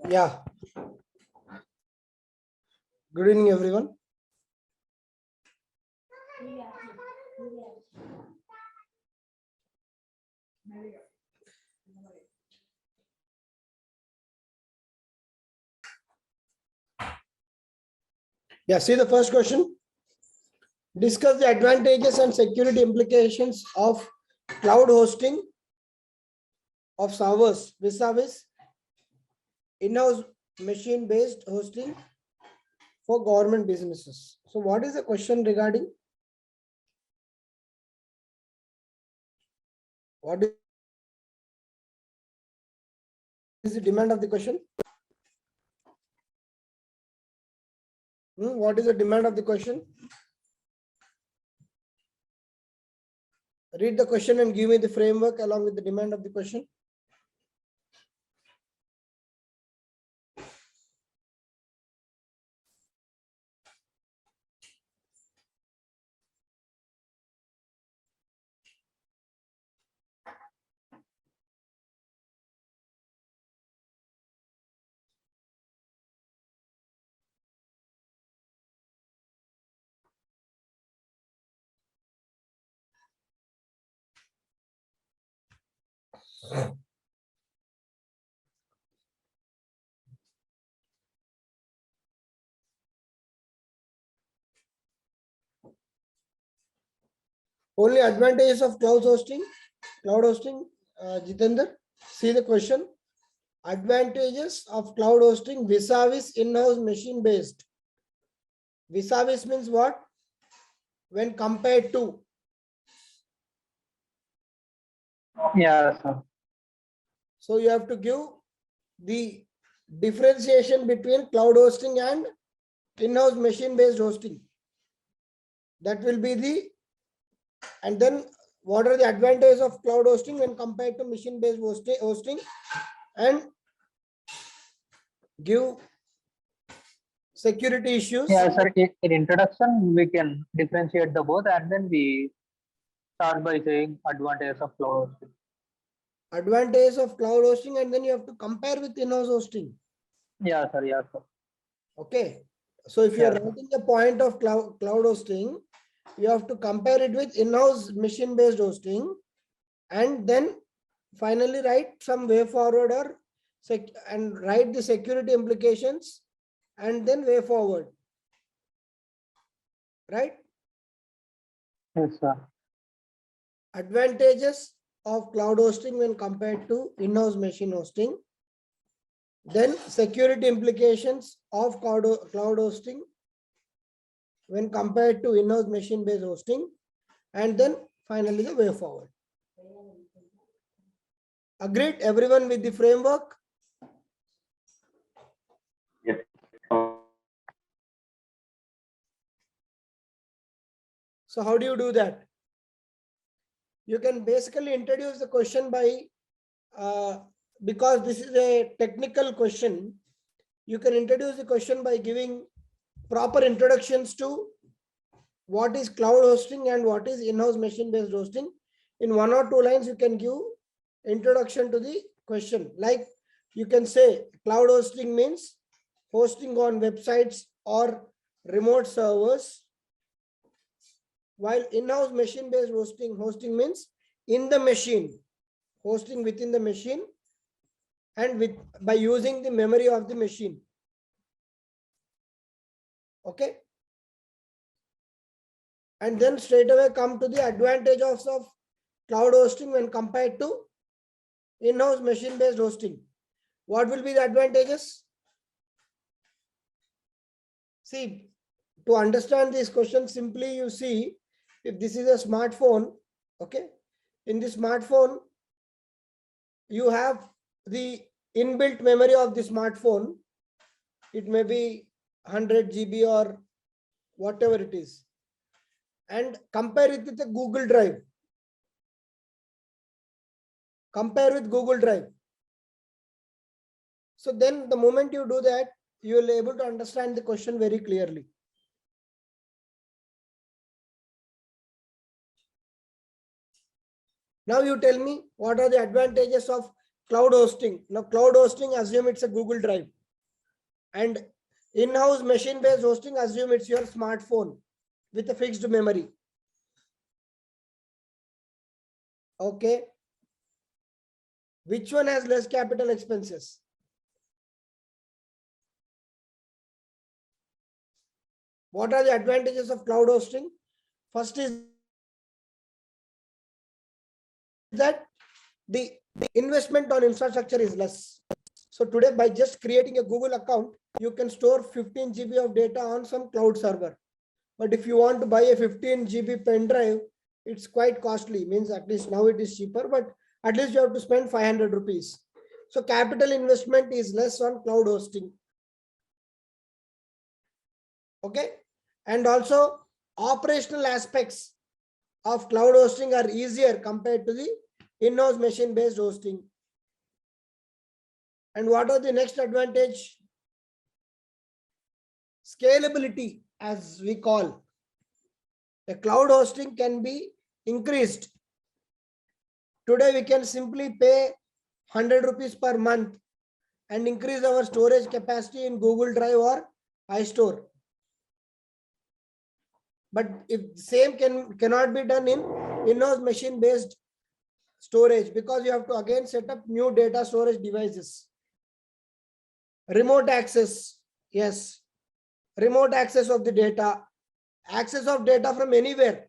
Yeah. Good evening, everyone. Yeah, see the first question. Discuss the advantages and security implications of cloud hosting of servers vis-a-vis in-house machine-based hosting for government businesses. So what is the question regarding? What is the demand of the question? What is the demand of the question? Read the question and give me the framework along with the demand of the question. Only advantages of cloud hosting, Jitendra. See the question. Advantages of cloud hosting vis-a-vis in-house machine based. Vis-a-vis means what? When compared to. Yeah, sir. So you have to give the differentiation between cloud hosting and in-house machine based hosting. That will be the, and then what are the advantages of cloud hosting when compared to machine based hosting, and give security issues. Yeah, sir. In introduction, we can differentiate the both, and then we start by saying advantages of cloud hosting. Advantages of cloud hosting, and then you have to compare with in-house hosting. Yeah, sir. Yeah, sir. Okay. So if you are writing the point of cloud hosting, you have to compare it with in-house machine-based hosting, and then finally write some way forward or and write the security implications, and then way forward. Right? Yes, sir. Advantages of cloud hosting when compared to in-house machine hosting. Then security implications of cloud hosting when compared to in-house machine-based hosting, and then finally the way forward. Agreed, everyone, with the framework? Yes. So how do you do that? You can basically introduce the question by, because this is a technical question, you can introduce the question by giving proper introductions to what is cloud hosting and what is in-house machine-based hosting. In 1 or 2 lines, you can give introduction to the question. Like you can say cloud hosting means hosting on websites or remote servers, while in-house machine-based hosting means in the machine, hosting within the machine and by using the memory of the machine. Okay. And then straight away come to the advantages of cloud hosting when compared to in-house machine-based hosting. What will be the advantages? See, to understand this question, simply you see, if this is a smartphone, okay, in the smartphone, you have the inbuilt memory of the smartphone. It may be 100 GB or whatever it is. And compare it with the Google Drive. Compare with Google Drive. So then the moment you do that, you will be able to understand the question very clearly. Now you tell me, what are the advantages of cloud hosting. Now cloud hosting, assume it's a Google Drive. And in-house machine-based hosting, assume it's your smartphone with a fixed memory. Okay. Which one has less capital expenses? What are the advantages of cloud hosting? First is that the investment on infrastructure is less. So today, by just creating a Google account, you can store 15 GB of data on some cloud server. But if you want to buy a 15 GB pen drive, it's quite costly. Means at least now it is cheaper, but at least you have to spend 500 rupees. So capital investment is less on cloud hosting. Okay. And also operational aspects of cloud hosting are easier compared to the in-house machine-based hosting. And what are the next advantage? Scalability, as we call. The cloud hosting can be increased. Today we can simply pay 100 rupees per month and increase our storage capacity in Google Drive or iStore. But if same cannot be done in in-house machine-based storage, because you have to again set up new data storage devices. Remote access, yes. Remote access of the data, access of data from anywhere.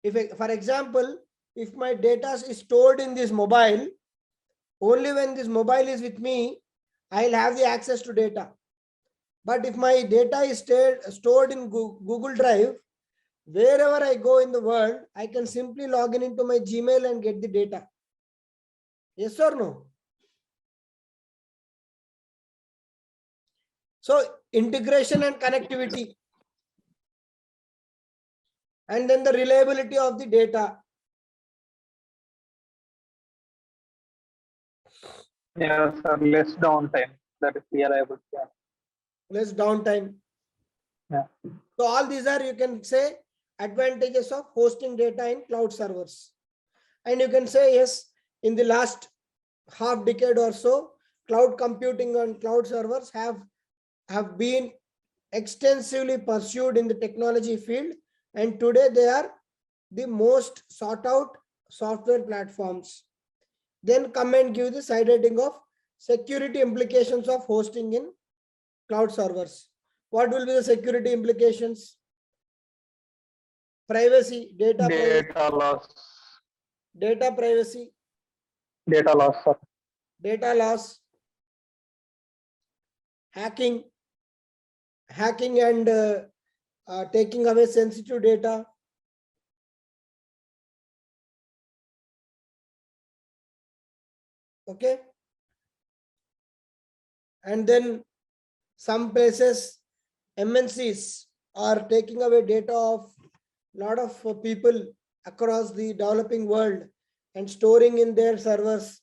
If, for example, if my data is stored in this mobile, only when this mobile is with me, I'll have the access to data. But if my data is stored in Google Drive, wherever I go in the world, I can simply log in into my Gmail and get the data. Yes or no? So integration and connectivity. And then the reliability of the data. Yes, sir. Less downtime. That is reliable. Yeah. Less downtime. Yeah. So all these are, you can say, advantages of hosting data in cloud servers. And you can say, yes, in the last half decade or so, cloud computing and cloud servers have been extensively pursued in the technology field. And today they are the most sought out software platforms. Then come and give the side rating of security implications of hosting in cloud servers. What will be the security implications? Privacy, data loss. Data privacy. Data loss, sir. Data loss. Hacking and taking away sensitive data. Okay. And then some places MNCs are taking away data of a lot of people across the developing world and storing in their servers,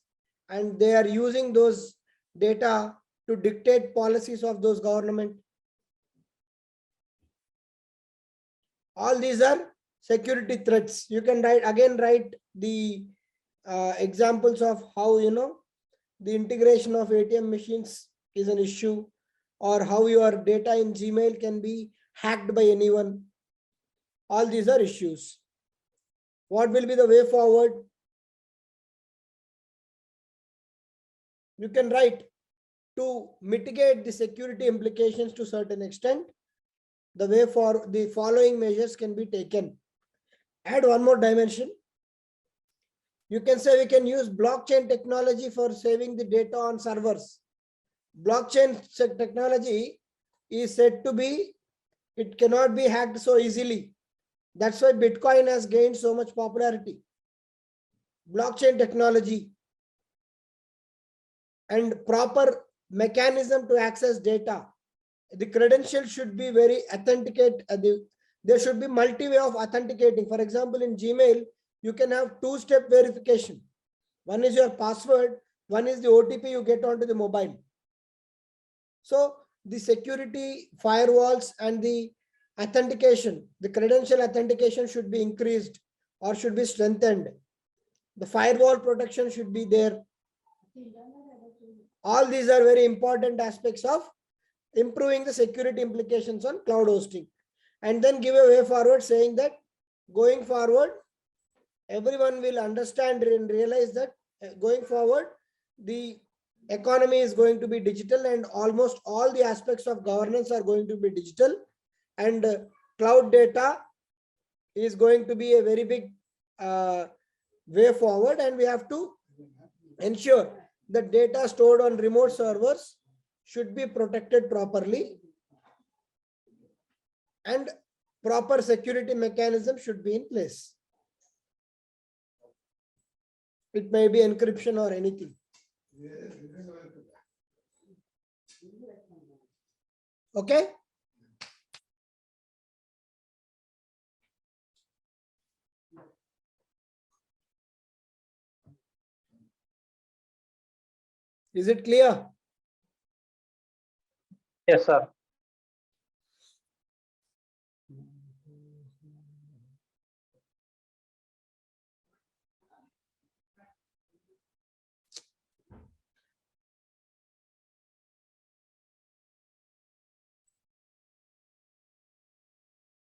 and they are using those data to dictate policies of those government. All these are security threats. You can write the examples of how the integration of ATM machines is an issue, or how your data in Gmail can be hacked by anyone. All these are issues. What will be the way forward? You can write, to mitigate the security implications to a certain extent, the way for the following measures can be taken. Add one more dimension. You can say we can use blockchain technology for saving the data on servers. Blockchain technology is said to be, it cannot be hacked so easily. That's why Bitcoin has gained so much popularity. Blockchain technology and proper mechanism to access data. The credentials should be very authenticate. There should be multi-way of authenticating. For example, in Gmail, you can have two-step verification. One is your password, one is the OTP you get onto the mobile. So the security firewalls and the authentication, the credential authentication should be increased or should be strengthened. The firewall protection should be there. All these are very important aspects of improving the security implications on cloud hosting. And then give a way forward saying that going forward, everyone will understand and realize that going forward, the economy is going to be digital and almost all the aspects of governance are going to be digital, and cloud data is going to be a very big way forward, and we have to ensure that data stored on remote servers should be protected properly and proper security mechanism should be in place. It may be encryption or anything. Okay. Is it clear? Yes, sir.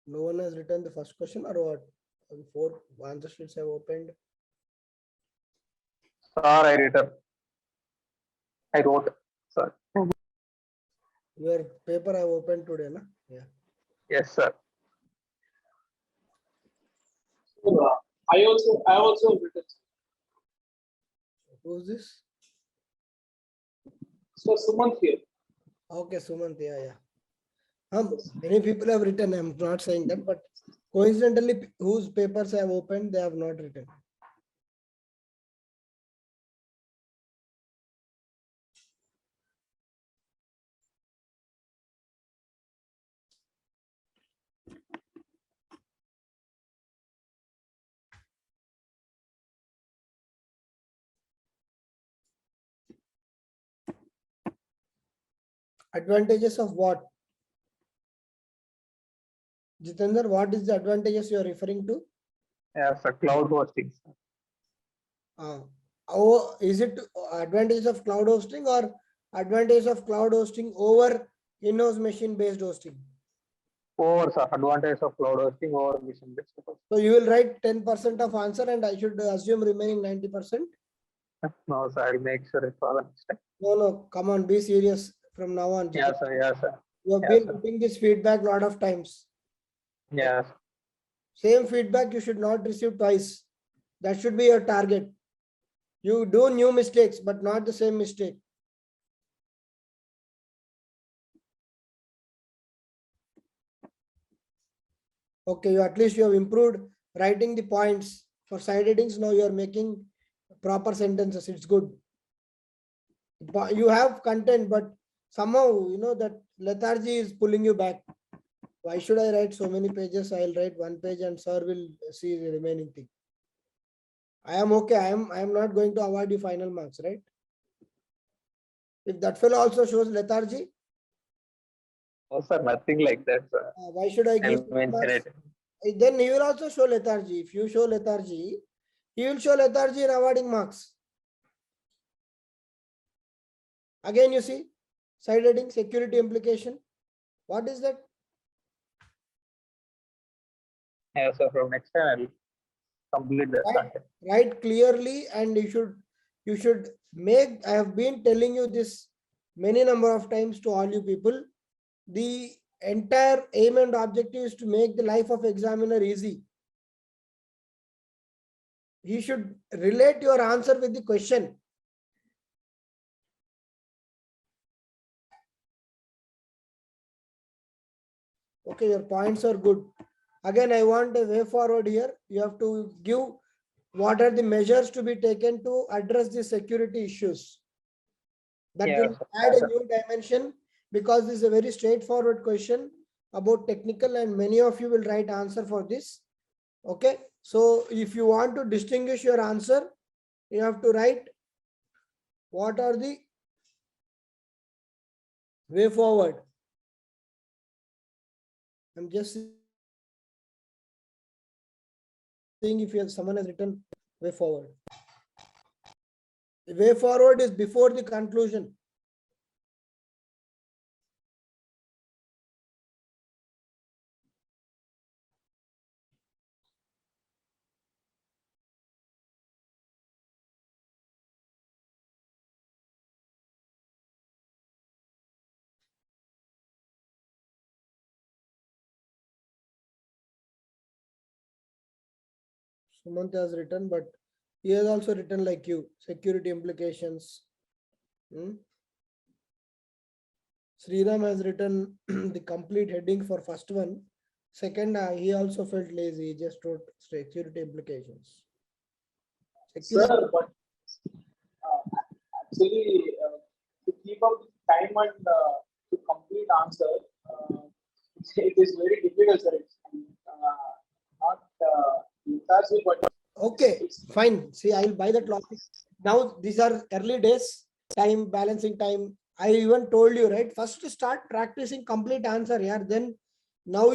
No one has written the first question or what? 4 answer sheets have opened. Sir, I wrote, sir. Your paper I have opened today, na? Yeah. Yes, sir. I also written. Who's this? So Sumant here. Okay, Sumant, yeah. Many people have written, I'm not saying that, but coincidentally, whose papers I have opened, they have not written. Advantages of what? Jitendra, what is the advantages you are referring to? Yes, sir. Cloud hosting. Is it advantages of cloud hosting or advantages of cloud hosting over in-house machine based hosting? Over, sir. Advantage of cloud hosting over mission based. So you will write 10% of answer and I should assume remaining 90%? No, sir. I'll make sure it for the next time. No, come on, be serious from now on. Yes, sir. Yes, sir. You have Yes, been sir. getting this feedback a lot of times. Yes. Same feedback you should not receive twice. That should be your target. You do new mistakes, but not the same mistake. Okay, at least you have improved writing the points for side headings. Now you are making proper sentences. It's good. You have content, but somehow you know that lethargy is pulling you back. Why should I write so many pages? I'll write one page and sir will see the remaining thing. I am okay. I am not going to award you final marks, right? If that fellow also shows lethargy, No, sir. Nothing like that, sir. why should I give I'll mention marks? it. Then he will also show lethargy. If you show lethargy, he will show lethargy in awarding marks. Again, you see, side heading, security implication. What is that? Yes, sir. From next time, I'll complete the content. Write clearly, and you should make. I have been telling you this many number of times to all you people. The entire aim and objective is to make the life of examiner easy. He should relate your answer with the question. Okay, your points are good. Again, I want a way forward here. You have to give what are the measures to be taken to address the security issues. That Yes, will sir. add Yes, a new dimension, because this is a very straightforward question about technical and many of you will write answer for this. Okay, so if you want to distinguish your answer, you have to write what are the way forward. I'm just seeing if someone has written way forward. The way forward is before the conclusion. Sumant has written, but he has also written like you, security implications. Sriram has written the complete heading for first one. Second, he also felt lazy. He just wrote security implications. Sir, Security. but actually, to keep up with time and to complete answer, it is very difficult, sir. It's not lethargy, but Okay, fine. See, I'll buy that logic. Now, these are early days, time, balancing time. I even told you, right? First to start practicing complete answer here. Then now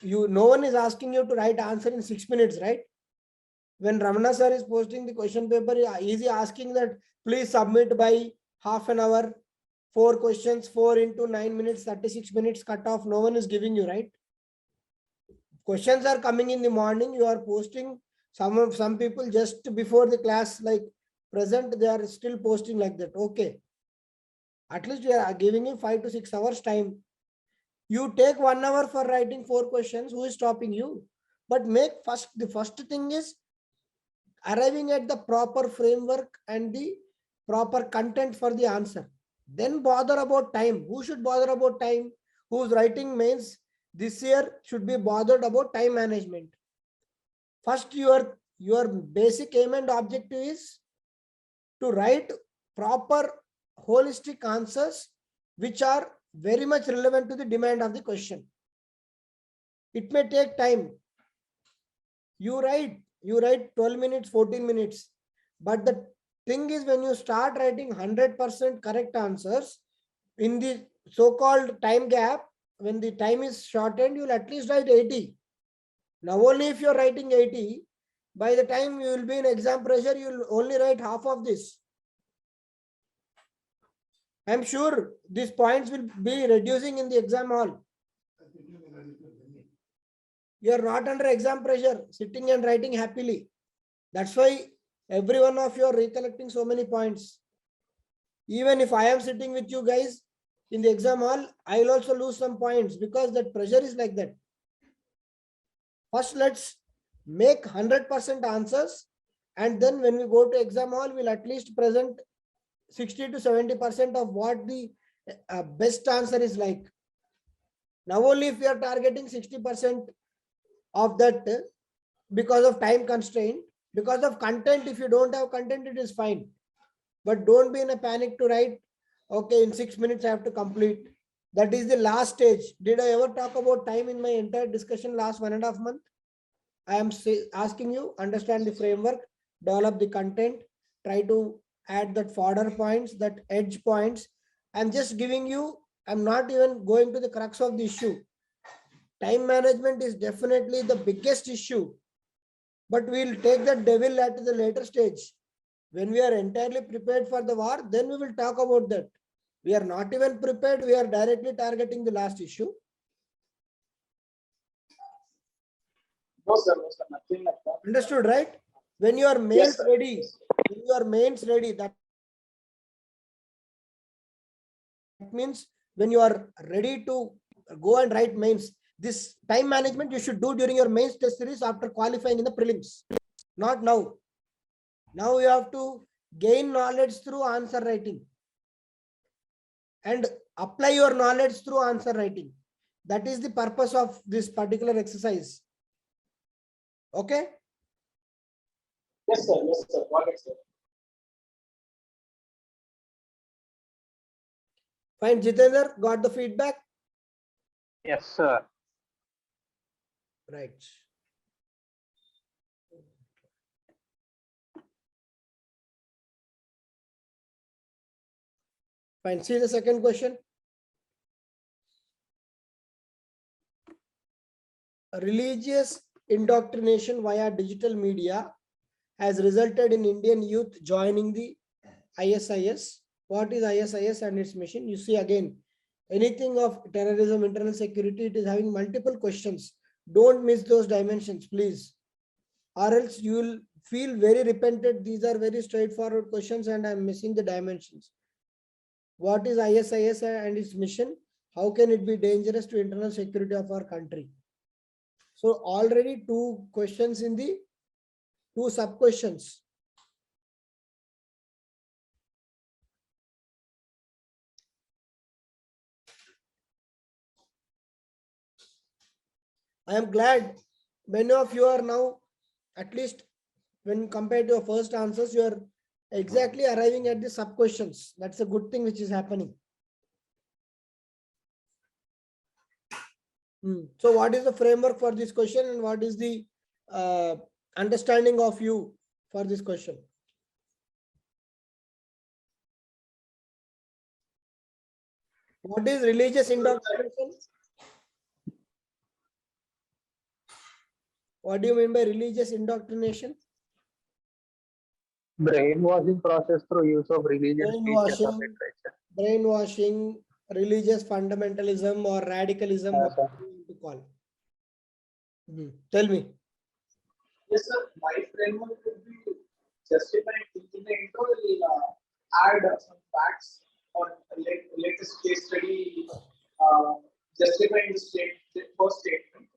no one is asking you to write answer in 6 minutes, right? When Ramana sir is posting the question paper, is he asking that please submit by half an hour, 4 questions, 4 into 9 minutes, 36 minutes cut off. No one is giving you, right? Questions are coming in the morning. You are posting. Some people just before the class, like present, they are still posting like that. Okay. At least we are giving you 5 to 6 hours time. You take 1 hour for writing 4 questions. Who is stopping you? But the first thing is arriving at the proper framework and the proper content for the answer. Then bother about time. Who should bother about time? Who's writing mains this year should be bothered about time management. First, your basic aim and objective is to write proper holistic answers which are very much relevant to the demand of the question. It may take time. You write 12 minutes, 14 minutes. But the thing is, when you start writing 100% correct answers in the so-called time gap, when the time is shortened, you'll at least write 80. Now, only if you're writing 80, by the time you will be in exam pressure, you'll only write half of this. I'm sure these points will be reducing in the exam hall. You are not under exam pressure, sitting and writing happily. That's why every one of you are recollecting so many points. Even if I am sitting with you guys in the exam hall, I will also lose some points because that pressure is like that. First, let's make 100% answers. And then when we go to exam hall, we'll at least present 60 to 70% of what the best answer is like. Now, only if we are targeting 60% of that because of time constraint, because of content, if you don't have content, it is fine. But don't be in a panic to write, okay, in 6 minutes I have to complete. That is the last stage. Did I ever talk about time in my entire discussion last 1.5 months? I am asking you, understand the framework, develop the content, try to add that fodder points, that edge points. I'm just giving you, I'm not even going to the crux of the issue. Time management is definitely the biggest issue, but we'll take the devil at the later stage. When we are entirely prepared for the war, then we will talk about that. We are not even prepared. We are directly targeting the last issue. No, sir, nothing like that. Understood, right? When your mains ready, that means when you are ready to go and write mains, this time management you should do during your mains test series after qualifying in the prelims, not now. Now you have to gain knowledge through answer writing and apply your knowledge through answer writing. That is the purpose of this particular exercise. Okay? Yes, sir. Yes, sir. Got it, sir. Fine, Jitendra, got the feedback? Yes, sir. Right. Fine, see the second question. Religious indoctrination via digital media has resulted in Indian youth joining the ISIS. What is ISIS and its mission? You see again, anything of terrorism, internal security, it is having multiple questions. Don't miss those dimensions, please. Or else you will feel very repentant. These are very straightforward questions and I'm missing the dimensions. What is ISIS and its mission? How can it be dangerous to internal security of our country? So already 2 questions in the 2 sub questions. I am glad many of you are now, at least when compared to your first answers, you are exactly arriving at the sub questions. That's a good thing which is happening. So what is the framework for this question and what is the understanding of you for this question? What is religious indoctrination? What do you mean by religious indoctrination? Brainwashing process through use of religious teachers or Brainwashing, literature. brainwashing, religious fundamentalism or radicalism, Yes, what sir. you want to call. Tell me. Yes, sir. My framework would be justifying in the intro. We'll add some facts or latest case study justifying the first statement.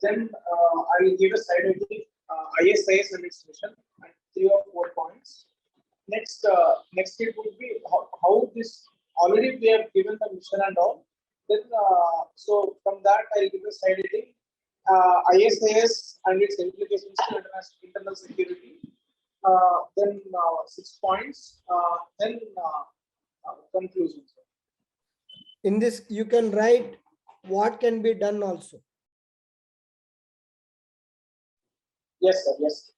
Then I will give a side heading ISIS and its mission and 3 or 4 points. Next step would be how this already we have given the mission and all. Then so from that I will give a side heading ISIS and its implications to internal security. Then 6 points. Then conclusions. In this, you can write what can be done also. Yes, sir. Yes.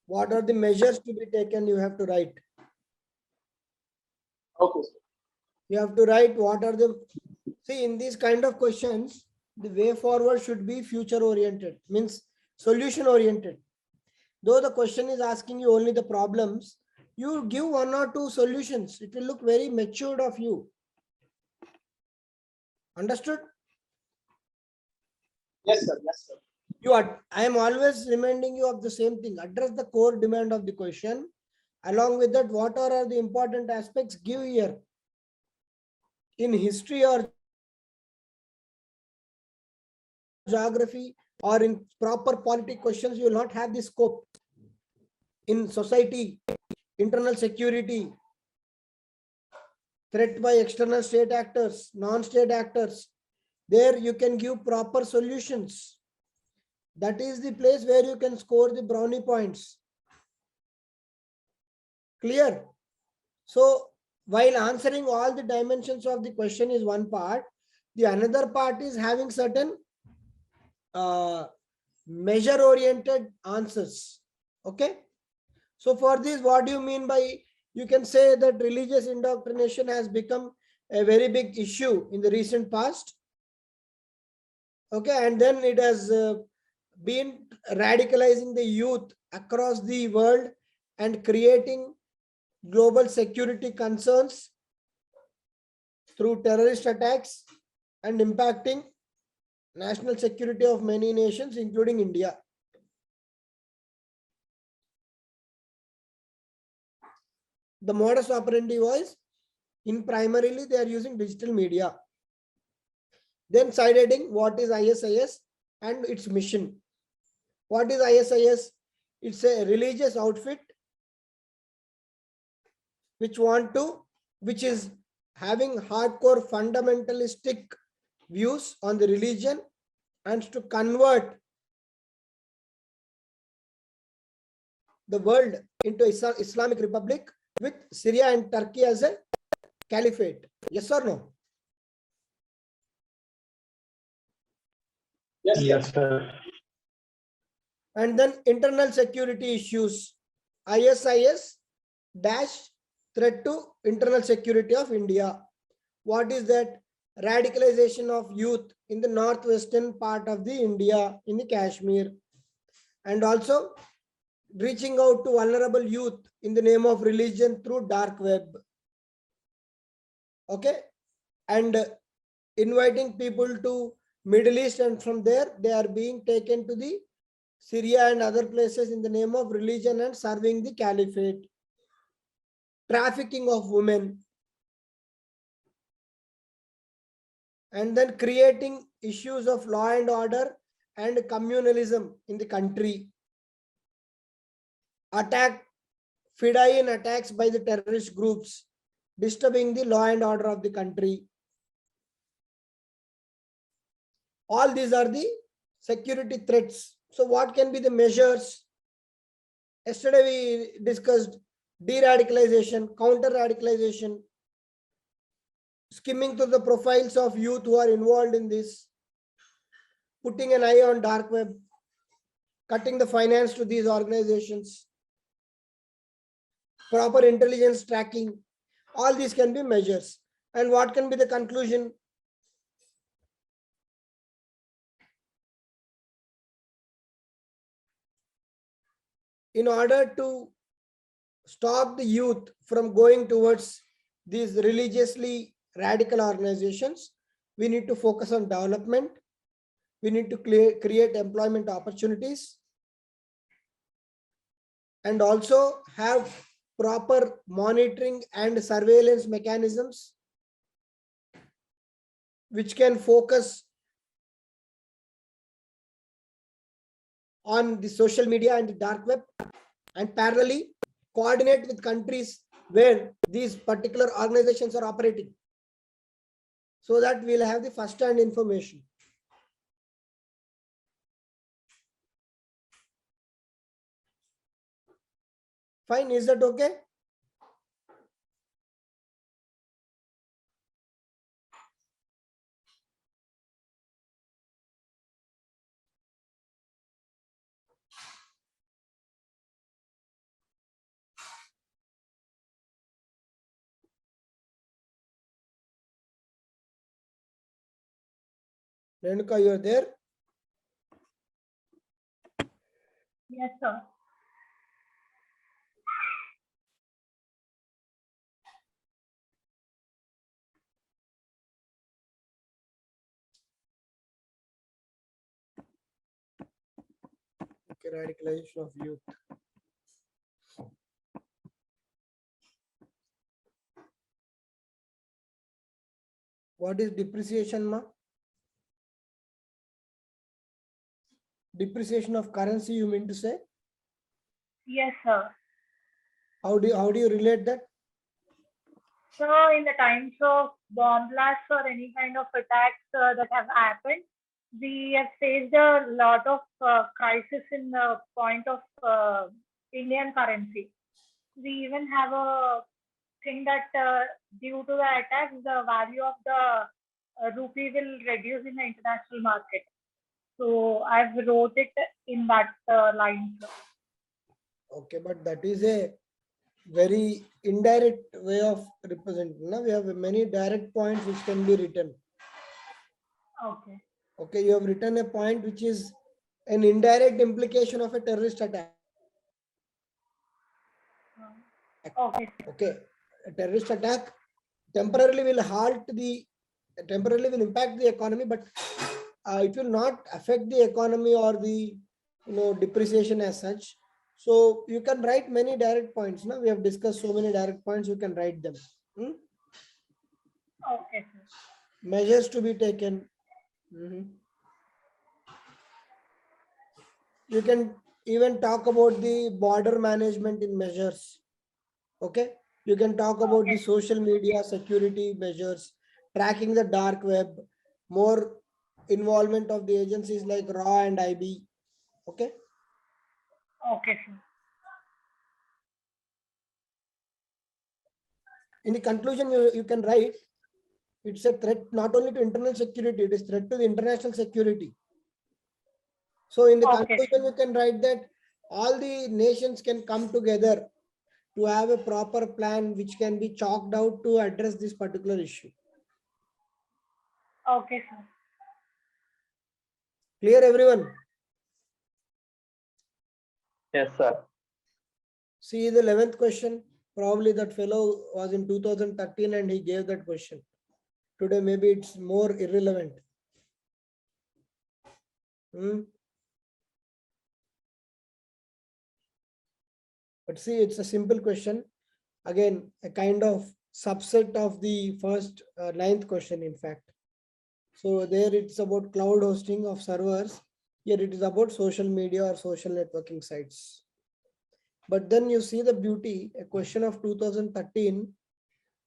What are the measures to be taken? You have to write. Okay, sir. You have to write what are the, see, in these kind of questions, the way forward should be future oriented, means solution oriented. Though the question is asking you only the problems, you give 1 or 2 solutions. It will look very matured of you. Understood? Yes, sir. Yes, sir. I am always reminding you of the same thing. Address the core demand of the question. Along with that, what are the important aspects? Give here. In history or geography or in proper politic questions, you will not have the scope. In society, internal security, threat by external state actors, non-state actors, there you can give proper solutions. That is the place where you can score the brownie points. Clear? So while answering all the dimensions of the question is one part, the another part is having certain measure oriented answers. Okay. So for this, what do you mean by, you can say that religious indoctrination has become a very big issue in the recent past. Okay. And then it has been radicalizing the youth across the world and creating global security concerns through terrorist attacks and impacting national security of many nations, including India. The modus operandi was, in primarily they are using digital media. Then side heading, what is ISIS and its mission? What is ISIS? It's a religious outfit which is having hardcore fundamentalistic views on the religion and to convert the world into Islamic Republic with Syria and Turkey as a caliphate. Yes or no? Yes, Yes, sir. And then internal security issues. ISIS dash threat to internal security of India. What is that? Radicalization of youth in the northwestern part of the India, in the Kashmir. And also reaching out to vulnerable youth in the name of religion through dark web. Okay, and inviting people to Middle East, and from there they are being taken to the Syria and other places in the name of religion and serving the caliphate. Trafficking of women, and then creating issues of law and order and communalism in the country. Fedayeen attacks by the terrorist groups, disturbing the law and order of the country. All these are the security threats. So what can be the measures? Yesterday we discussed de-radicalization, counter-radicalization, skimming through the profiles of youth who are involved in this, putting an eye on dark web, cutting the finance to these organizations, proper intelligence tracking. All these can be measures. And what can be the conclusion? In order to stop the youth from going towards these religiously radical organizations, we need to focus on development. We need to create employment opportunities, and also have proper monitoring and surveillance mechanisms which can focus on the social media and the dark web, and parallelly coordinate with countries where these particular organizations are operating, so that we'll have the first-hand information. Fine, is that okay? Renuka, you're there? Yes, sir. Okay, radicalization of youth. What is depreciation, ma? Depreciation of currency, you mean to say? Yes, sir. How do you relate that? So, in the times of bomb blasts or any kind of attacks that have happened, we have faced a lot of crisis in the point of Indian currency. We even have a thing that due to the attacks, the value of the rupee will reduce in the international market. So, I've wrote it in that line, sir. Okay, but that is a very indirect way of representing. Now we have many direct points which can be written. Okay. Okay, you have written a point which is an indirect implication of a terrorist attack. Okay. Okay, a terrorist attack temporarily will impact the economy, but it will not affect the economy or the depreciation as such. So you can write many direct points. Now we have discussed so many direct points, you can write them. Okay, sir. Measures to be taken. You can even talk about the border management in measures. Okay, you can talk about the social media security measures, tracking the dark web, more involvement of the agencies like RAW and IB. Okay. Okay, sir. In the conclusion, you can write, it's a threat not only to internal security, it is threat to the international security. So in the conclusion, you can write that all the nations can come together to have a proper plan which can be chalked out to address this particular issue. Okay, sir. Clear, everyone? Yes, sir. See the 11th question. Probably that fellow was in 2013 and he gave that question. Today maybe it's more irrelevant. But see, it's a simple question. Again, a kind of subset of the first 9th question, in fact. So there it's about cloud hosting of servers. Here it is about social media or social networking sites. But then you see the beauty, a question of 2013,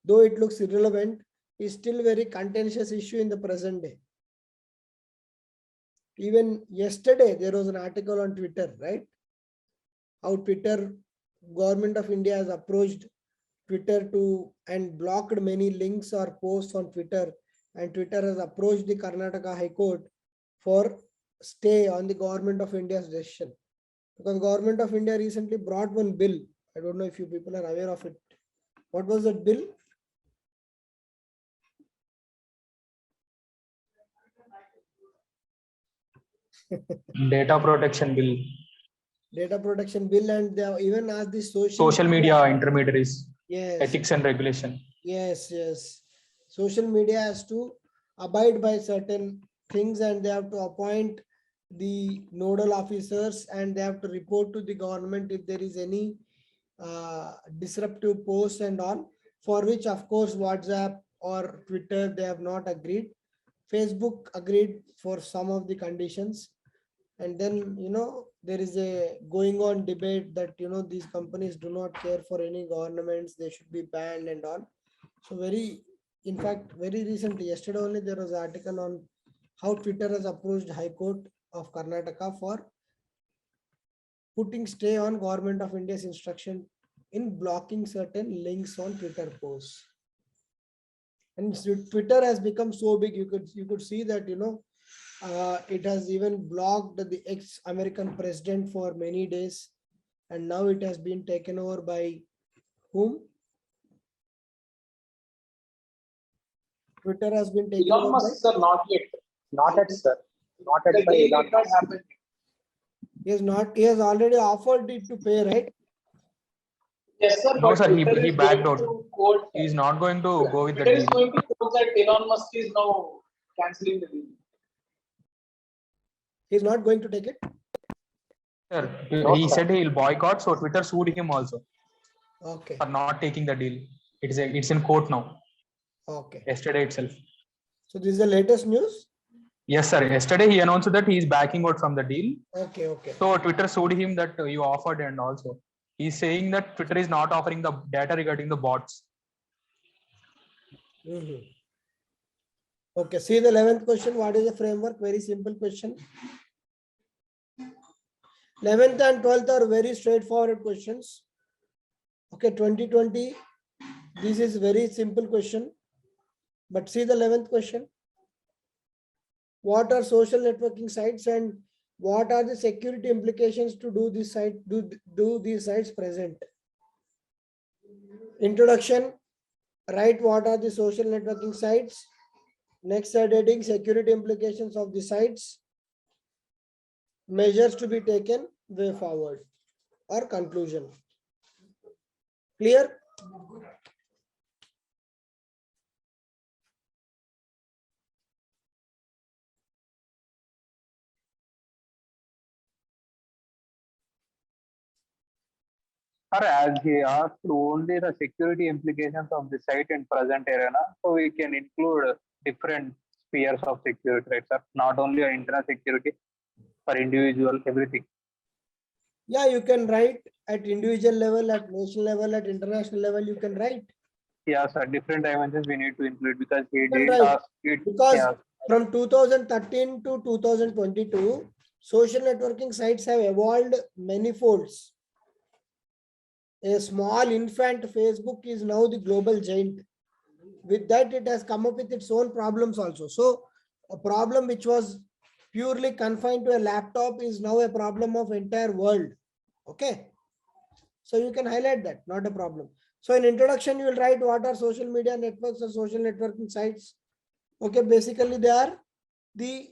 though it looks irrelevant, is still very contentious issue in the present day. Even yesterday, there was an article on Twitter, right? How Twitter, government of India has approached Twitter to and blocked many links or posts on Twitter, and Twitter has approached the Karnataka High Court for stay on the government of India's decision. Because government of India recently brought one bill. I don't know if you people are aware of it. What was that bill? Data protection bill. Data protection bill, and they have even asked the Social media intermediaries. Yes. Ethics and regulation. Yes, yes. Social media has to abide by certain things, and they have to appoint the nodal officers, and they have to report to the government if there is any disruptive post and all, for which of course WhatsApp or Twitter, they have not agreed. Facebook agreed for some of the conditions. And then, there is a going on debate that, these companies do not care for any governments, they should be banned and all. So in fact, very recently, yesterday only, there was an article on how Twitter has approached High Court of Karnataka for putting stay on government of India's instruction in blocking certain links on Twitter posts. And Twitter has become so big, you could see that, it has even blocked the ex-American president for many days, and now it has been taken over by whom? Twitter has been taken Elon over Musk, by? sir, not yet. Not yet, sir. Not The yet by deal Elon did not Musk. happen. He has already offered it to pay, right? Yes, sir. No, but sir, Twitter he is backed going out. to court. He is not going to go with the Twitter is deal. going to court that Elon Musk is now cancelling the deal. He's not going to take it. Sir, No, he sir. said he will boycott, so Twitter sued him also Okay. for not taking the deal. It's in court now. Okay. Yesterday itself. So this is the latest news? Yes, sir. Yesterday he announced that he is backing out from the deal. Okay, okay. So Twitter sued him that you offered, and also he's saying that Twitter is not offering the data regarding the bots. Okay, see the 11th question. What is the framework? Very simple question. 11th and 12th are very straightforward questions. Okay, 2020. This is very simple question. But see the 11th question. What are social networking sites and what are the security implications to do these sites present? Introduction. Write what are the social networking sites. Next heading, security implications of the sites. Measures to be taken, way forward, or conclusion. Clear? Sir, as he asked only the security implications of the site in present arena, so we can include different spheres of security, right, sir? Not only internal security, for individual, everything. Yeah, you can write at individual level, at national level, at international level, you can write. Yeah, sir, different dimensions we need to include because he can did write. ask it. Because Yeah. from 2013 to 2022, social networking sites have evolved many folds. A small infant Facebook is now the global giant. With that, it has come up with its own problems also. So a problem which was purely confined to a laptop is now a problem of entire world. Okay. So you can highlight that, not a problem. So in introduction, you will write what are social media networks or social networking sites. Okay, basically they are the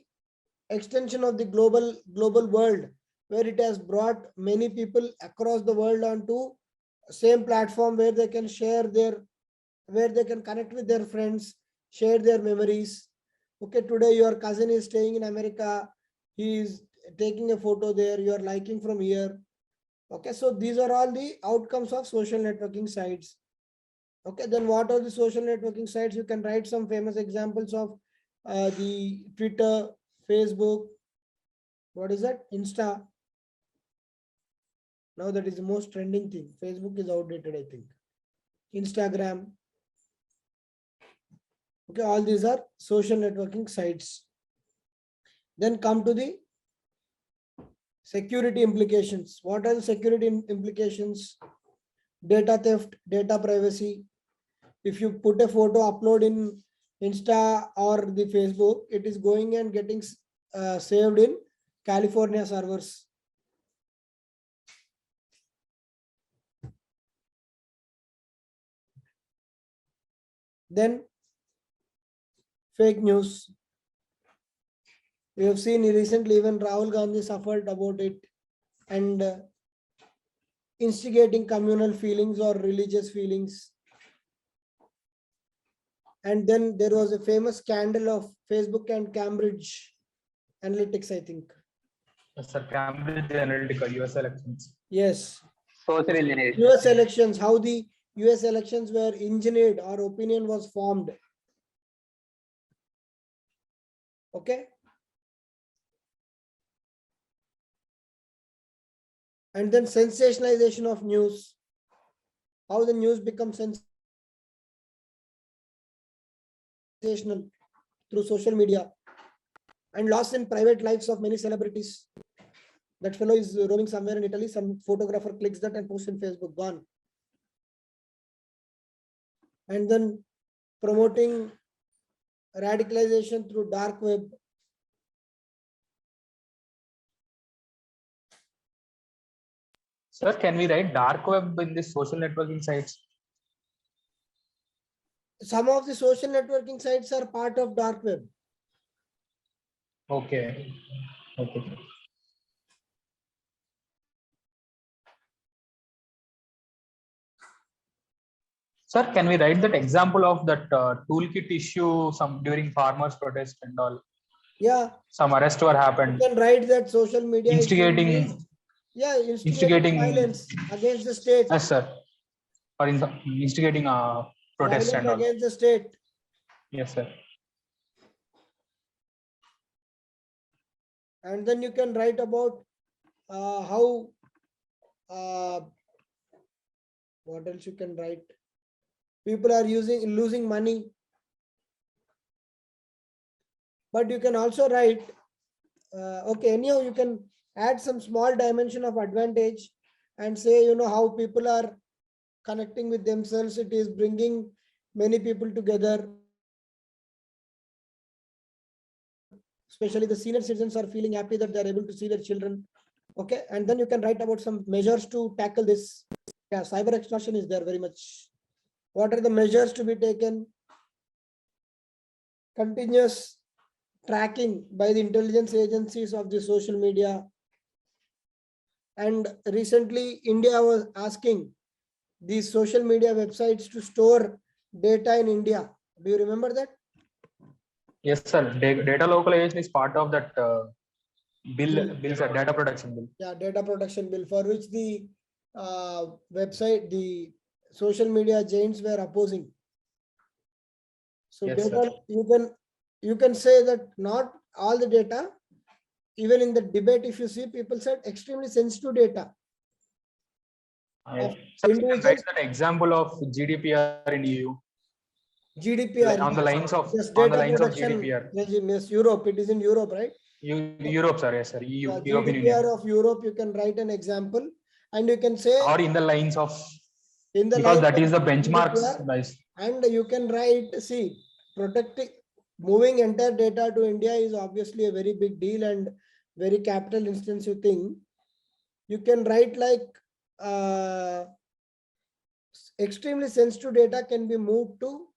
extension of the global world, where it has brought many people across the world onto same platform where they can share their, where they can connect with their friends, share their memories. Okay, today your cousin is staying in America, he is taking a photo there, you are liking from here. Okay, so these are all the outcomes of social networking sites. Okay, then what are the social networking sites? You can write some famous examples of the Twitter, Facebook, what is that? Insta. Now that is the most trending thing. Facebook is outdated, I think. Instagram. Okay, all these are social networking sites. Then come to the security implications. What are the security implications? Data theft, data privacy. If you put a photo upload in Insta or the Facebook, it is going and getting saved in California servers. Then fake news. We have seen recently even Rahul Gandhi suffered about it, and instigating communal feelings or religious feelings. And then there was a famous scandal of Facebook and Cambridge Analytics, I think. Yes, sir. Cambridge Analytica, US elections. Yes. Social engineering. US elections, how the US elections were engineered or opinion was formed. Okay. And then sensationalization of news, how the news becomes sensational through social media, and loss in private lives of many celebrities. That fellow is roaming somewhere in Italy, some photographer clicks that and posts in Facebook, gone. And then promoting radicalization through dark web. Sir, can we write dark web in this social networking sites? Some of the social networking sites are part of dark web. Okay. Okay. Sir, can we write that example of that toolkit issue some during farmers' protest and all? Yeah. Some arrest were happened. You can write that social media Instigating. instigating violence against the state. Yes, sir. Or instigating protest and all. Against the state. Yes, sir. And then you can write about how what else you can write? People are losing money. But you can also write, okay, anyhow, you can add some small dimension of advantage and say, you know, how people are connecting with themselves. It is bringing many people together. Especially the senior citizens are feeling happy that they are able to see their children. Okay, and then you can write about some measures to tackle this. Yeah, cyber extortion is there very much. What are the measures to be taken? Continuous tracking by the intelligence agencies of the social media. And recently, India was asking these social media websites to store data in India. Do you remember that? Yes, sir. Data localization is part of that bill, sir, data protection bill. Yeah, data protection bill, for which the website, the social media giants were opposing. So yes, data, you can say that not all the data, even in the debate, if you see, people said extremely sensitive data. Sir, you can write that example of GDPR in EU. GDPR on the lines of GDPR regime. Yes, Europe. It is in Europe, right? Europe, sir. Yes, sir. EU, yeah, European GDPR Union. of Europe. You can write an example, and you can say, or in the lines of, in the because lines that is the of benchmarks. GDPR, and you can write, see, protecting, moving entire data to India is obviously a very big deal and very capital intensive thing. You can write like extremely sensitive data can be moved to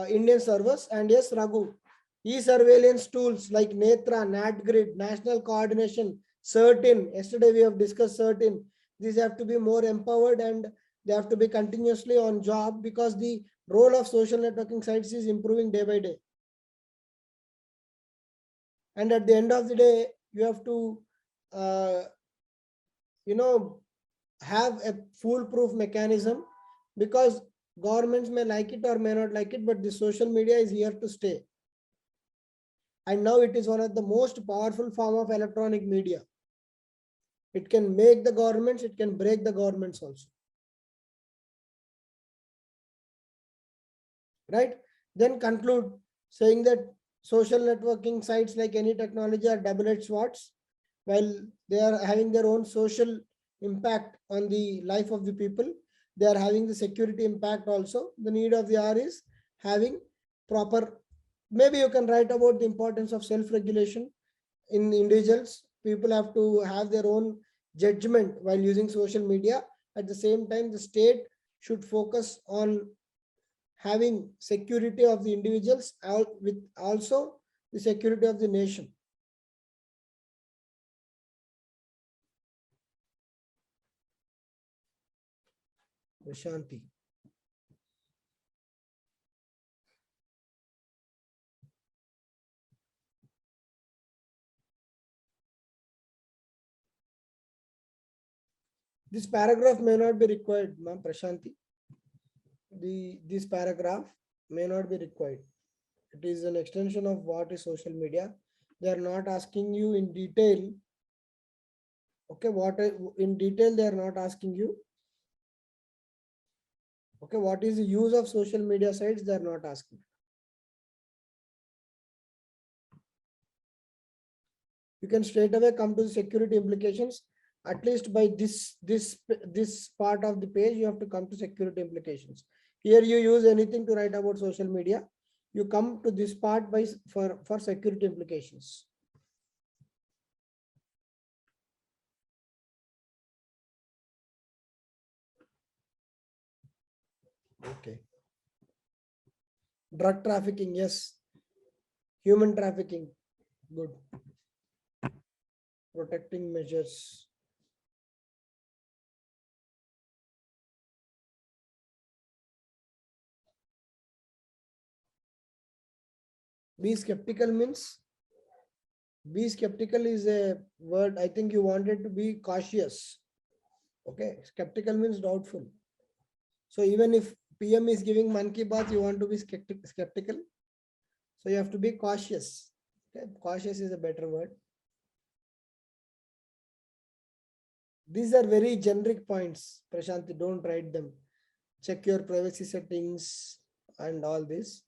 Indian servers. And yes, Raghu, e-surveillance tools like Netra, NatGrid, National Coordination, Certain. Yesterday we have discussed Certain. These have to be more empowered and They have to be continuously on job because the role of social networking sites is improving day by day. And at the end of the day, you have to, have a foolproof mechanism, because governments may like it or may not like it, but the social media is here to stay. And now it is one of the most powerful form of electronic media. It can make the governments, it can break the governments also. Right? Then conclude saying that social networking sites, like any technology, are double-edged swords. While they are having their own social impact on the life of the people, they are having the security impact also. The need of the hour is having proper, maybe you can write about the importance of self-regulation in individuals. People have to have their own judgment while using social media. At the same time, the state should focus on having security of the individuals with also the security of the nation. Shanti. This paragraph may not be required, ma'am Prashanti. This paragraph may not be required. It is an extension of what is social media. They are not asking you in detail. Okay, what in detail they are not asking you. Okay, what is the use of social media sites? They are not asking. You can straight away come to the security implications. At least by this part of the page, you have to come to security implications. Here you use anything to write about social media. You come to this part for security implications. Okay. Drug trafficking, yes. Human trafficking, good. Protecting measures. Be skeptical means, be skeptical is a word. I think you wanted to be cautious. Okay, skeptical means doubtful. So even if PM is giving man ki baat, you want to be skeptical. So you have to be cautious. Okay? Cautious is a better word. These are very generic points, Prashanti, don't write them. Check your privacy settings and all this.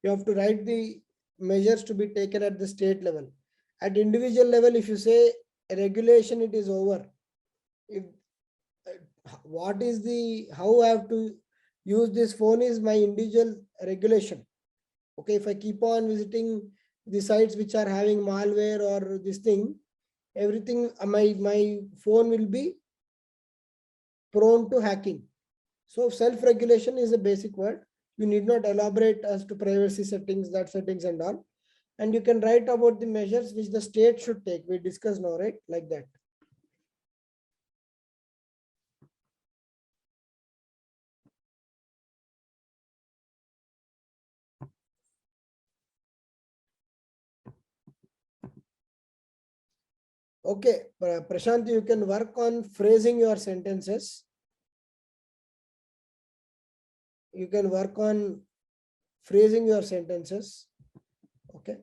You have to write the measures to be taken at the state level. At individual level, if you say a regulation, it is over. If what is the, how I have to use this phone is my individual regulation. Okay, if I keep on visiting the sites which are having malware or this thing, everything, my phone will be prone to hacking. So self-regulation is a basic word. You need not elaborate as to privacy settings, that settings and all. And you can write about the measures which the state should take. We discussed now, right? Like that. Okay, Prashant, you can work on phrasing your sentences. You can work on phrasing your sentences. Okay.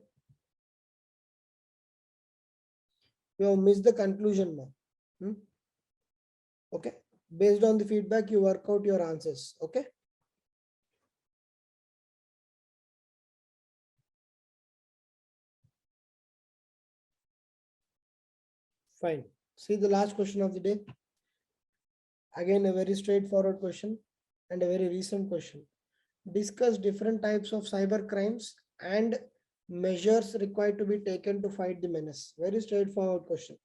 You have missed the conclusion now. Okay. Based on the feedback, you work out your answers. Okay. Fine. See the last question of the day. Again, a very straightforward question and a very recent question. Discuss different types of cyber crimes and measures required to be taken to fight the menace. Very straightforward question.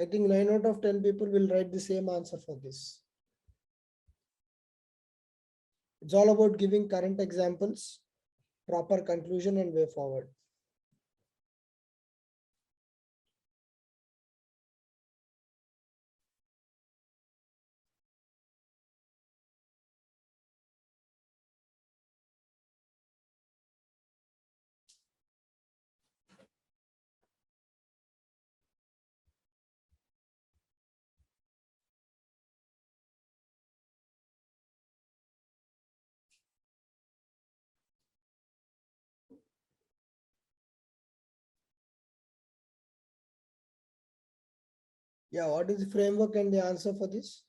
I think 9 out of 10 people will write the same answer for this. It's all about giving current examples, proper conclusion and way forward. Yeah, what is the framework and the answer for this?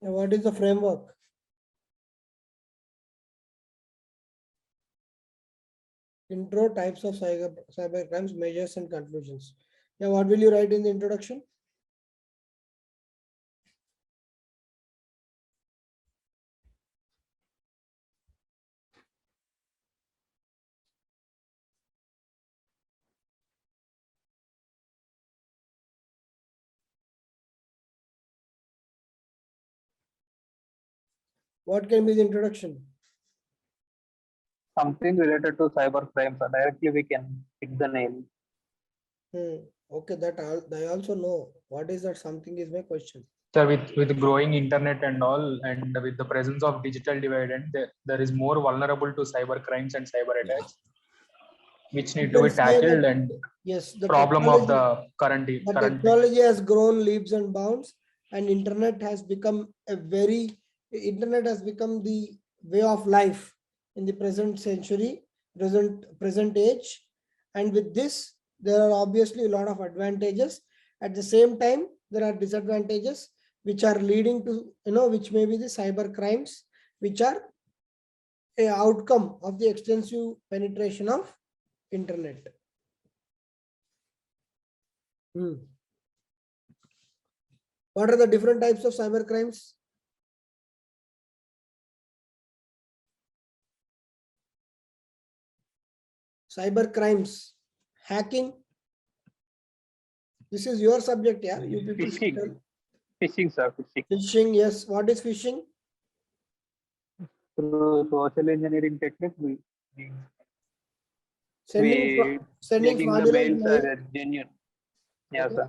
Yeah, what is the framework? Intro, types of cyber crimes, measures and conclusions. Yeah, what will you write in the introduction? What can be the introduction? Something related to cyber crimes. Directly we can hit the nail. Okay, that I also know. What is that something is my question. So with growing internet and all, and with the presence of digital divide, and there is more vulnerable to cyber crimes and cyber attacks, which need You to be can say tackled, that, and yes, the problem of technology, the current the current technology has grown leaps and bounds, and internet has become the way of life in the present century, present age. And with this, there are obviously a lot of advantages. At the same time, there are disadvantages which are leading to, which may be the cyber crimes, which are a outcome of the extensive penetration of internet. What are the different types of cyber crimes? Cyber crimes, hacking. This is your subject, yeah. You people should tell. Phishing, sir. Phishing. Phishing, yes. What is phishing? Through social engineering techniques, we Sending making the fraudulent mails mail. are genuine. Yes, Okay. sir.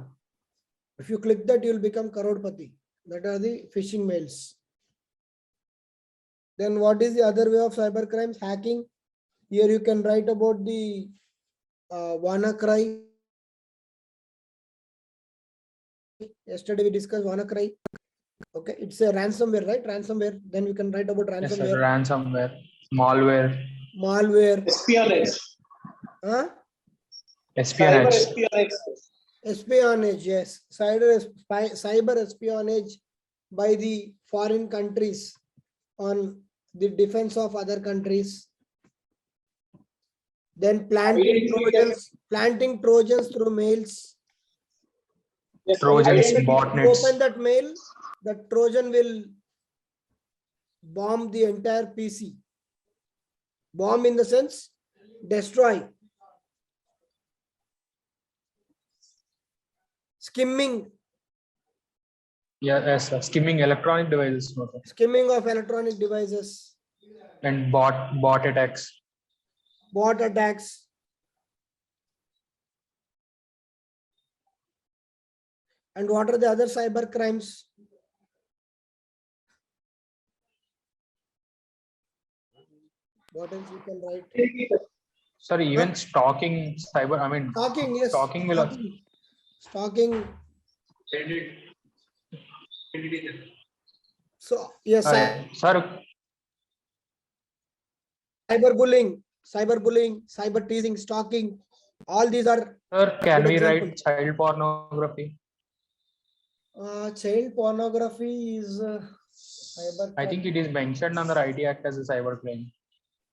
If you click that, you'll become crorepati. That are the phishing mails. Then what is the other way of cyber crimes? Hacking. Here you can write about the WannaCry. Yesterday we discussed WannaCry. Okay, it's a ransomware, right? Ransomware. Then you can write about yes, sir, ransomware. ransomware, malware, Espionage. Huh? Cyber espionage. espionage. Espionage, yes. Cyber espionage by the foreign countries on the defense of other countries. Then planting Trojans through mails. Yes, Trojans, If you botnets. open that mail, the Trojan will bomb the entire PC. Bomb in the sense, destroy. Skimming. Yeah, yes, sir. Skimming electronic devices. Okay. Skimming of electronic devices. And bot attacks. Bot attacks. And what are the other cyber crimes? What else you can write? Sorry, even stalking cyber. I mean, Stalking, yes. stalking will. Stalking. So yes, Sir, cyberbullying, cyber teasing, stalking. All these are sir, can good we examples. write child pornography? Child pornography is cyber. I think it is mentioned under IT Act as a cyber crime.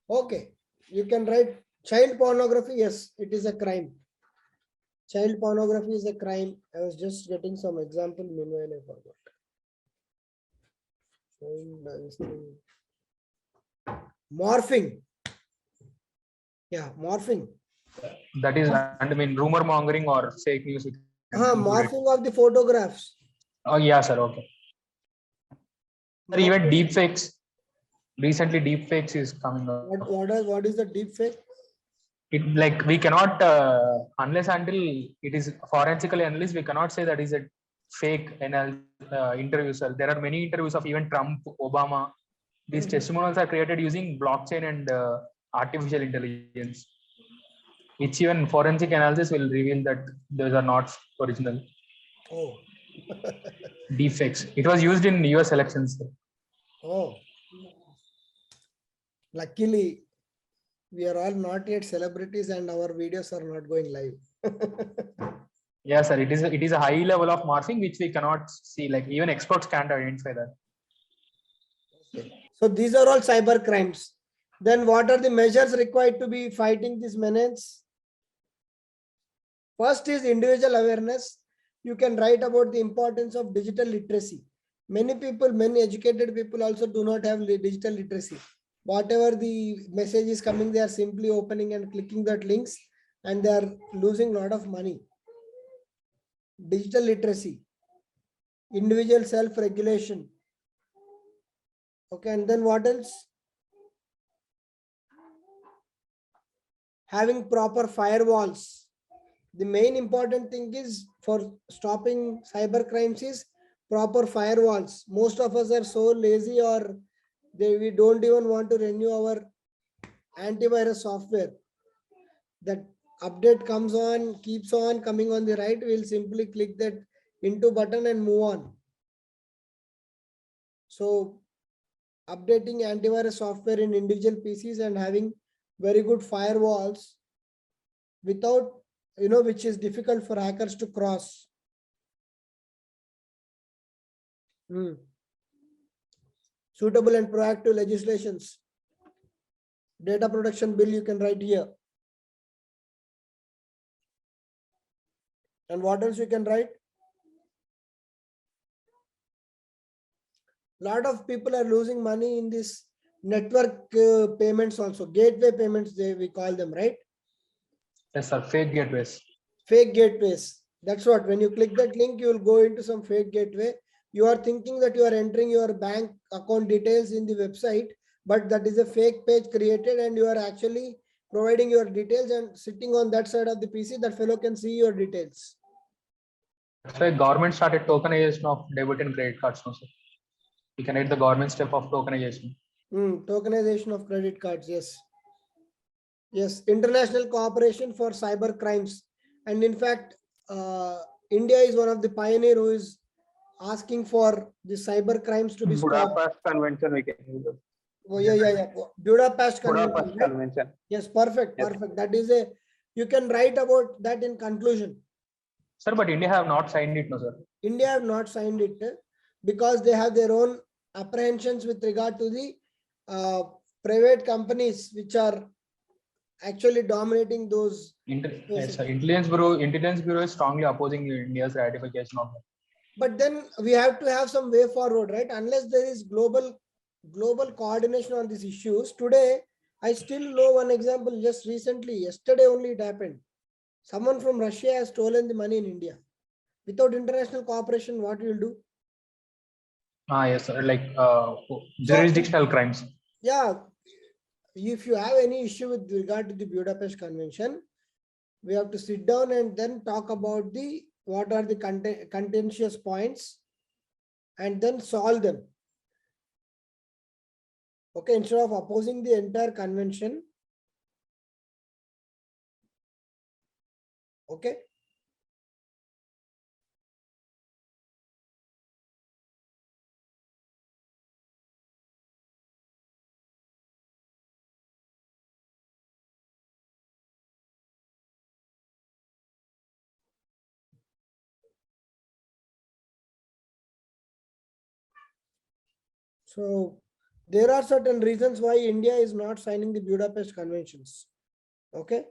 Okay, you can write child pornography. Yes, it is a crime. Child pornography is a crime. I was just getting some example. Meanwhile, I forgot. Morphing. Yeah, morphing. That is, I mean, rumor mongering or fake news. Morphing of the photographs. Oh yeah, sir. Okay. Sir, even deepfakes. Recently, deepfakes is coming up. What is the deepfake? it like we cannot unless until it is forensically analyzed, we cannot say that is a fake interview. So there are many interviews of even Trump, Obama. These testimonials are created using blockchain and artificial intelligence, which even forensic analysis will reveal that those are not original. Oh. Deepfakes. It was used in US elections. Oh. Luckily, we are all not yet celebrities and our videos are not going live. Yes, sir. It is a high level of morphing which we cannot see. Like even experts can't identify that. Okay. So these are all cyber crimes. Then what are the measures required to be fighting this menace? First is individual awareness. You can write about the importance of digital literacy. Many people, many educated people also do not have digital literacy. Whatever the message is coming, they are simply opening and clicking that links and they are losing a lot of money. Digital literacy, individual self-regulation. Okay, and then what else? Having proper firewalls. The main important thing is for stopping cyber crimes is proper firewalls. Most of us are so lazy or we don't even want to renew our antivirus software. That update comes on, keeps on coming on the right, we'll simply click that into button and move on. So updating antivirus software in individual PCs and having very good firewalls without, which is difficult for hackers to cross. Suitable and proactive legislations. Data protection bill you can write here. And what else you can write? Lot of people are losing money in this network payments also. Gateway payments, we call them, right? Yes, sir. Fake gateways. Fake gateways. That's what, when you click that link, you will go into some fake gateway. You are thinking that you are entering your bank account details in the website, but that is a fake page created and you are actually providing your details and sitting on that side of the PC, that fellow can see your details. That's why government started tokenization of debit and credit cards. No, sir. You can write the government step of tokenization. Tokenization of credit cards, yes. Yes, international cooperation for cyber crimes. And in fact, India is one of the pioneer who is asking for the cyber crimes to be stopped. Budapest Convention we can use. Oh, yeah. Budapest Convention. Convention. Yes, perfect. That is you can write about that in conclusion. Sir, but India have not signed it, no, sir. India have not signed it because they have their own apprehensions with regard to the private companies which are actually dominating those. Yes, sir. Intelligence Bureau is strongly opposing India's ratification of that. But then we have to have some way forward, right? Unless there is global coordination on these issues. Today, I still know one example just recently, yesterday only it happened. Someone from Russia has stolen the money in India. Without international cooperation, what will do? Yes, sir. Like jurisdictional crimes. Yeah. If you have any issue with regard to the Budapest Convention, we have to sit down and then talk about what are the contentious points and then solve them. Okay, instead of opposing the entire convention. Okay. So there are certain reasons why India is not signing the Budapest Conventions. Okay.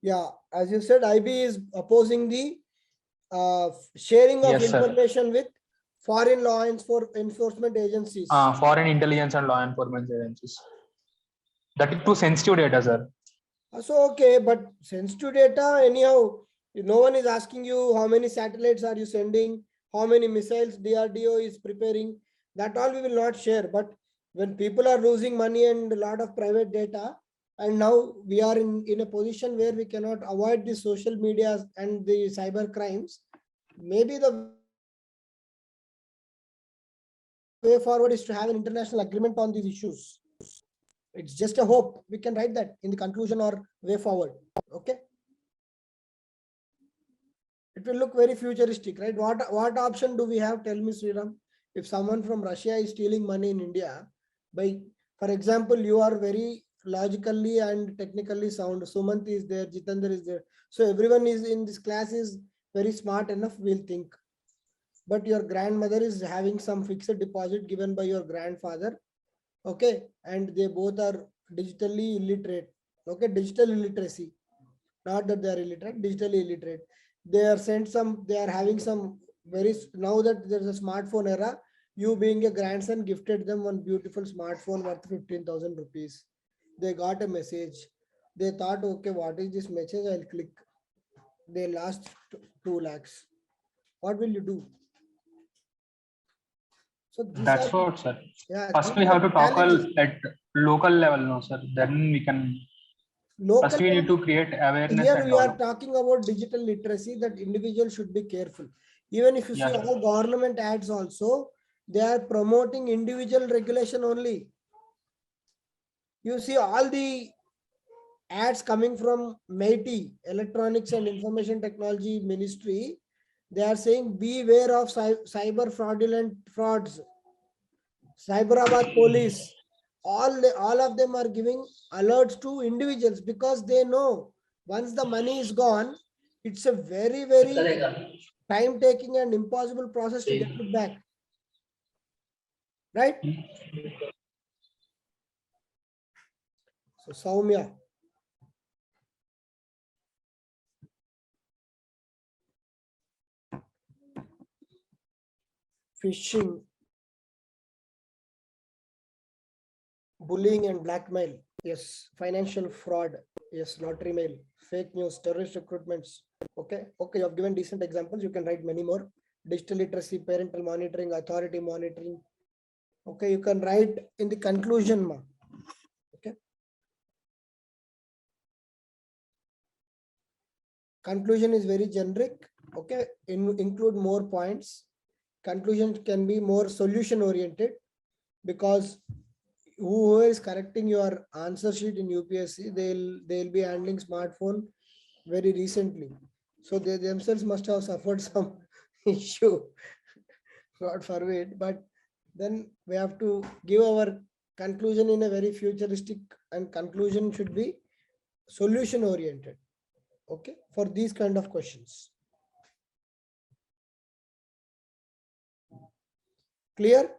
Yeah, as you said, IB is opposing the sharing of information with foreign law enforcement agencies. Foreign intelligence and law enforcement agencies. That is too sensitive data, sir. So, okay, but sensitive data, anyhow, No one is asking you how many satellites are you sending, how many missiles DRDO is preparing. That all we will not share. But when people are losing money and a lot of private data, and now we are in a position where we cannot avoid the social media and the cyber crimes, maybe the way forward is to have an international agreement on these issues. It's just a hope. We can write that in the conclusion or way forward. Okay. It will look very futuristic, right? What option do we have? Tell me, Sriram. If someone from Russia is stealing money in India, for example, you are very logically and technically sound. Sumant is there, Jitendra is there. So everyone is in this class is very smart enough, we'll think. But your grandmother is having some fixed deposit given by your grandfather. Okay. And they both are digitally illiterate. Okay. Digital illiteracy. Not that they are illiterate, digitally illiterate. They are having some now that there's a smartphone era, you being a grandson gifted them one beautiful smartphone worth 15,000 rupees. They got a message. They thought, okay, what is this message? I'll click. They lost 2 lakhs. What will you do? So That's what, sir. Yeah, first we have to tackle at local level, no, sir. Then we can. First, we need to create awareness. Here we are talking about digital literacy, that individuals should be careful. Even if you see all government ads also, they are promoting individual regulation only. You see all the ads coming from MeitY, Electronics and Information Technology Ministry. They are saying beware of cyber fraudulent frauds. Cyberabad police. All of them are giving alerts to individuals because they know once the money is gone, it's a very, very time taking and impossible process to get it back. Right? So Soumya. Phishing, bullying and blackmail. Yes. Financial fraud. Yes. Lottery mail, fake news, terrorist recruitments. Okay. Okay. You have given decent examples. You can write many more. Digital literacy, parental monitoring, authority monitoring. Okay. You can write in the conclusion. Ma. Okay. Conclusion is very generic. Okay. Include more points. Conclusion can be more solution oriented, because whoever is correcting your answer sheet in UPSC, they'll be handling smartphone very recently, so they themselves must have suffered some issue. God forbid. But then we have to give our conclusion in a very futuristic, and conclusion should be solution oriented. Okay, for these kind of questions. Clear?